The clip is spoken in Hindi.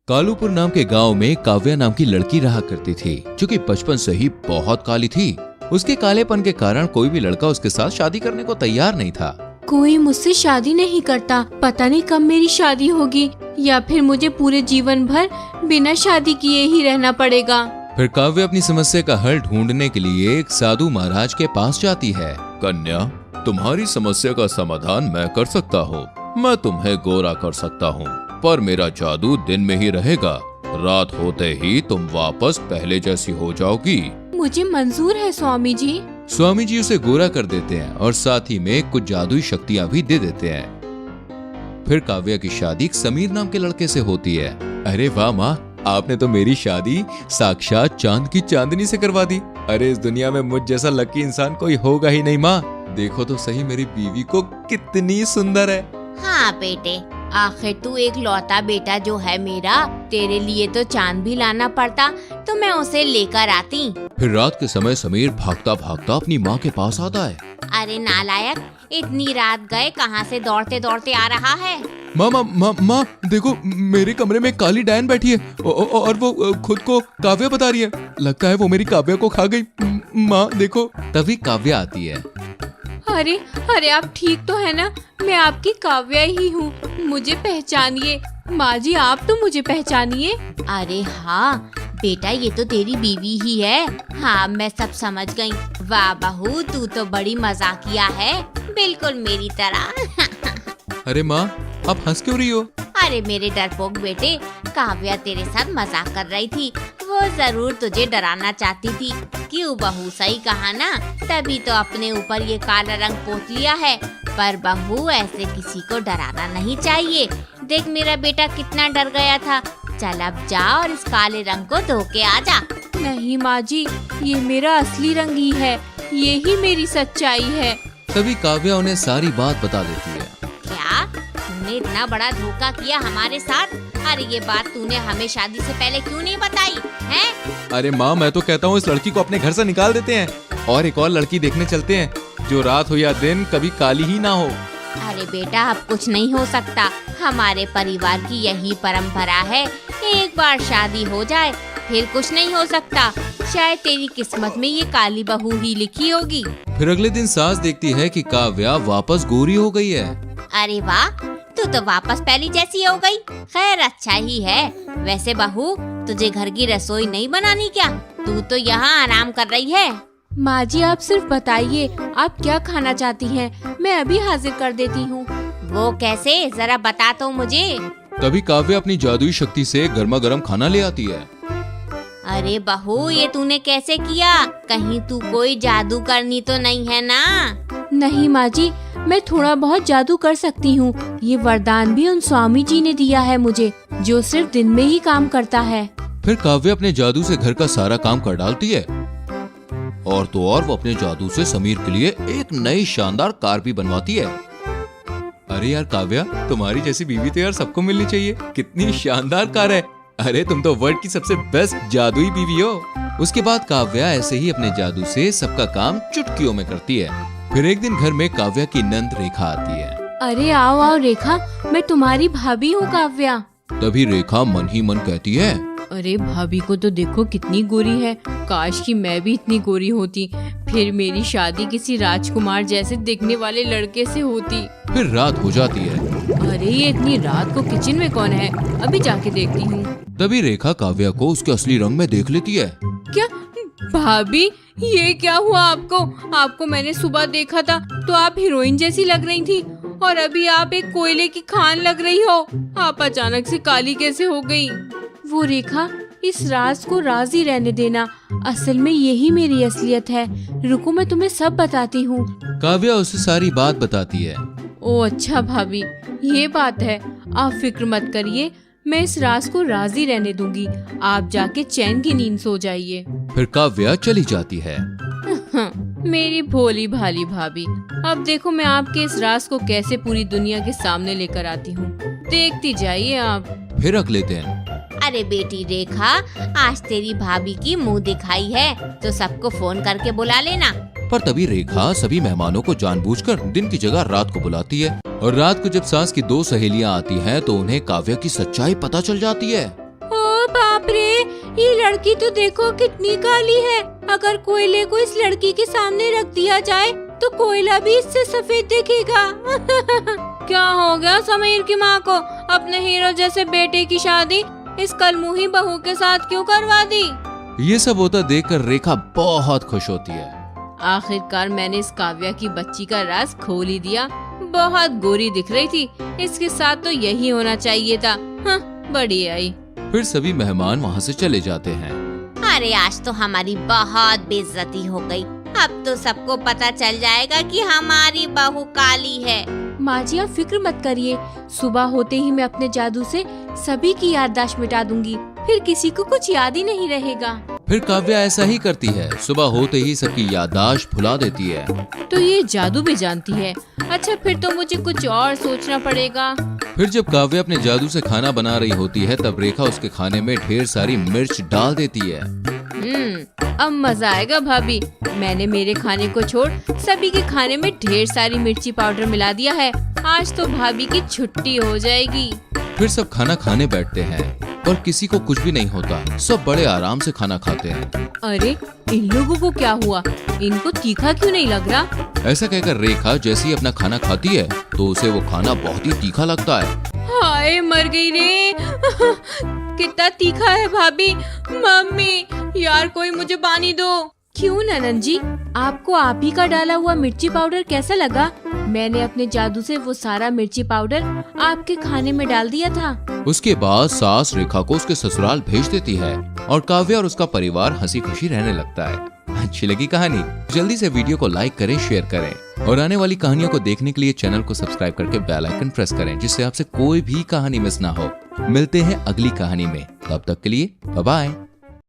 कालूपुर नाम के गांव में काव्या नाम की लड़की रहा करती थी, जो कि बचपन से ही बहुत काली थी। उसके कालेपन के कारण कोई भी लड़का उसके साथ शादी करने को तैयार नहीं था। कोई मुझसे शादी नहीं करता, पता नहीं कब मेरी शादी होगी, या फिर मुझे पूरे जीवन भर बिना शादी किए ही रहना पड़ेगा। फिर काव्या अपनी समस्या का हल ढूंढने के लिए एक साधु महाराज के पास जाती है। कन्या, तुम्हारी समस्या का समाधान मैं कर सकता हूँ। मैं तुम्हें गोरा कर सकता हूँ, पर मेरा जादू दिन में ही रहेगा। रात होते ही तुम वापस पहले जैसी हो जाओगी। मुझे मंजूर है स्वामी जी। स्वामी जी उसे गोरा कर देते हैं और साथ ही में कुछ जादुई शक्तियाँ भी दे देते हैं। फिर काव्या की शादी समीर नाम के लड़के से होती है। अरे वाह माँ, आपने तो मेरी शादी साक्षात चांद की चांदनी से करवा दी। अरे इस दुनिया में मुझ जैसा लकी इंसान कोई होगा ही नहीं माँ। देखो तो सही मेरी बीवी को कितनी सुंदर है। हाँ बेटे, आखिर तू एक लौता बेटा जो है मेरा, तेरे लिए तो चांद भी लाना पड़ता तो मैं उसे लेकर आती। फिर रात के समय समीर भागता भागता अपनी माँ के पास आता है। अरे नालायक, इतनी रात गए कहाँ से दौड़ते दौड़ते आ रहा है? माँ देखो, मेरे कमरे में काली डायन बैठी है और वो खुद को काव्या बता रही है। लगता है वो मेरी काव्या को खा गई। माँ देखो। तभी काव्या आती है। अरे आप ठीक तो है ना? मैं आपकी काव्या ही हूँ, मुझे पहचानिए। माँ जी आप तो मुझे पहचानिए। अरे हाँ बेटा, ये तो तेरी बीवी ही है। हाँ मैं सब समझ गई। वाह बहू, तू तो बड़ी मजाकिया है, बिल्कुल मेरी तरह। अरे माँ, आप हंस क्यों रही हो? अरे मेरे डरपोक बेटे, काव्या तेरे साथ मजाक कर रही थी। वो जरूर तुझे डराना चाहती थी। क्यों बहू, सही कहा ना? तभी तो अपने ऊपर ये काला रंग पोत लिया है। पर बहू, ऐसे किसी को डराना नहीं चाहिए। देख मेरा बेटा कितना डर गया था। चल अब जा और इस काले रंग को धो के आ जा। नहीं माँ जी, ये मेरा असली रंग ही है, ये ही मेरी सच्चाई है। तभी काव्या उन्हें सारी बात बता देती है। क्या तूने इतना बड़ा धोखा किया हमारे साथ? अरे ये बात तूने हमें शादी से पहले क्यों नहीं बताई है? अरे माँ, मैं तो कहता हूँ इस लड़की को अपने घर से निकाल देते हैं और एक और लड़की देखने चलते हैं, जो रात हो या दिन कभी काली ही ना हो। अरे बेटा, अब कुछ नहीं हो सकता। हमारे परिवार की यही परंपरा है, एक बार शादी हो जाए फिर कुछ नहीं हो सकता। शायद तेरी किस्मत में ये काली बहू ही लिखी होगी। फिर अगले दिन सास देखती है कि काव्या वापस गोरी हो गई है। अरे वाह, तू तो वापस पहली जैसी हो गई। खैर अच्छा ही है। वैसे बहू, तुझे घर की रसोई नहीं बनानी क्या? तू तो यहाँ आराम कर रही है। माँ जी आप सिर्फ बताइए, आप क्या खाना चाहती हैं? मैं अभी हाजिर कर देती हूँ। वो कैसे, जरा बता तो मुझे। तभी काव्या अपनी जादुई शक्ति से गर्मा गर्म खाना ले आती है। अरे बहू, ये तूने कैसे किया? कहीं तू कोई जादू करनी तो नहीं है ना? नहीं माँ जी, मैं थोड़ा बहुत जादू कर सकती हूँ। ये वरदान भी उन स्वामी जी ने दिया है मुझे, जो सिर्फ दिन में ही काम करता है। फिर काव्या अपने जादू से घर का सारा काम कर डालती है और तो और वो अपने जादू से समीर के लिए एक नई शानदार कार भी बनवाती है। अरे यार काव्या, तुम्हारी जैसी बीवी तो यार सबको मिलनी चाहिए। कितनी शानदार कार है। अरे तुम तो वर्ल्ड की सबसे बेस्ट जादुई बीवी हो। उसके बाद काव्या ऐसे ही अपने जादू से सबका काम चुटकियों में करती है। फिर एक दिन घर में काव्या की नंद रेखा आती है। अरे आओ आओ रेखा, मैं तुम्हारी भाभी हूँ काव्या। तभी रेखा मन ही मन कहती है, अरे भाभी को तो देखो कितनी गोरी है। काश कि मैं भी इतनी गोरी होती, फिर मेरी शादी किसी राजकुमार जैसे दिखने वाले लड़के से होती। फिर रात हो जाती है। अरे ये इतनी रात को किचन में कौन है? अभी जाके देखती हूँ। तभी रेखा काव्या को उसके असली रंग में देख लेती है। क्या भाभी, ये क्या हुआ आपको? आपको मैंने सुबह देखा था तो आप हीरोइन जैसी लग रही थी, और अभी आप एक कोयले की खान लग रही हो। आप अचानक से काली कैसे हो गई? वो रेखा, इस राज को राज ही रहने देना। असल में यही मेरी असलियत है। रुको मैं तुम्हें सब बताती हूँ। काव्या उसे सारी बात बताती है। ओ अच्छा भाभी, ये बात है। आप फिक्र मत करिए, मैं इस राज को राज ही रहने दूंगी। आप जाके चैन की नींद सो जाइए। फिर काव्या चली जाती है। मेरी भोली भाली भाभी, अब देखो मैं आपके इस राज को कैसे पूरी दुनिया के सामने लेकर आती हूँ। देखती जाइए आप। फिर अगले दिन। अरे बेटी रेखा, आज तेरी भाभी की मुंह दिखाई है तो सबको फोन करके बुला लेना। पर तभी रेखा सभी मेहमानों को जानबूझकर दिन की जगह रात को बुलाती है। और रात को जब सास की दो सहेलियां आती हैं तो उन्हें काव्या की सच्चाई पता चल जाती है। बाप रे, ये लड़की तो देखो कितनी काली है। अगर कोयले को इस लड़की के सामने रख दिया जाए तो कोयला भी इससे सफेद दिखेगा। क्या हो गया समीर की माँ को, अपने हीरो जैसे बेटे की शादी इस कलमुही बहू के साथ क्यों करवा दी? ये सब होता देखकर रेखा बहुत खुश होती है। आखिरकार मैंने इस काव्या की बच्ची का राज खोल ही दिया। बहुत गोरी दिख रही थी, इसके साथ तो यही होना चाहिए था। हाँ, बड़ी आई। फिर सभी मेहमान वहाँ से चले जाते हैं। अरे आज तो हमारी बहुत बेइज्जती हो गई। अब तो सबको पता चल जाएगा कि हमारी बहू काली है। माँ जी आप फिक्र मत करिए, सुबह होते ही मैं अपने जादू से सभी की याददाश्त मिटा दूंगी, फिर किसी को कुछ याद ही नहीं रहेगा। फिर काव्या ऐसा ही करती है, सुबह होते ही सबकी याददाश्त भुला देती है। तो ये जादू भी जानती है। अच्छा फिर तो मुझे कुछ और सोचना पड़ेगा। फिर जब काव्या अपने जादू से खाना बना रही होती है तब रेखा उसके खाने में ढेर सारी मिर्च डाल देती है। अब मजा आएगा भाभी। मैंने मेरे खाने को छोड़ सभी के खाने में ढेर सारी मिर्ची पाउडर मिला दिया है। आज तो भाभी की छुट्टी हो जाएगी। फिर सब खाना खाने बैठते हैं और किसी को कुछ भी नहीं होता, सब बड़े आराम से खाना खाते हैं। अरे इन लोगों को क्या हुआ, इनको तीखा क्यों नहीं लग रहा? ऐसा कहकर रेखा जैसे ही अपना खाना खाती है तो उसे वो खाना बहुत ही तीखा लगता है। हाय मर गई रे। कितना तीखा है भाभी। मम्मी यार कोई मुझे पानी दो। क्यों ननद जी, आपको आप ही का डाला हुआ मिर्ची पाउडर कैसा लगा? मैंने अपने जादू से वो सारा मिर्ची पाउडर आपके खाने में डाल दिया था। उसके बाद सास रेखा को उसके ससुराल भेज देती है और काव्या और उसका परिवार हंसी खुशी रहने लगता है। अच्छी लगी कहानी? जल्दी से वीडियो को लाइक करें, शेयर करें और आने वाली कहानियों को देखने के लिए चैनल को सब्सक्राइब करके बेल आइकन प्रेस करें, जिससे आपसे कोई भी कहानी मिस ना हो। मिलते हैं अगली कहानी में, तब तक के लिए बाय बाय।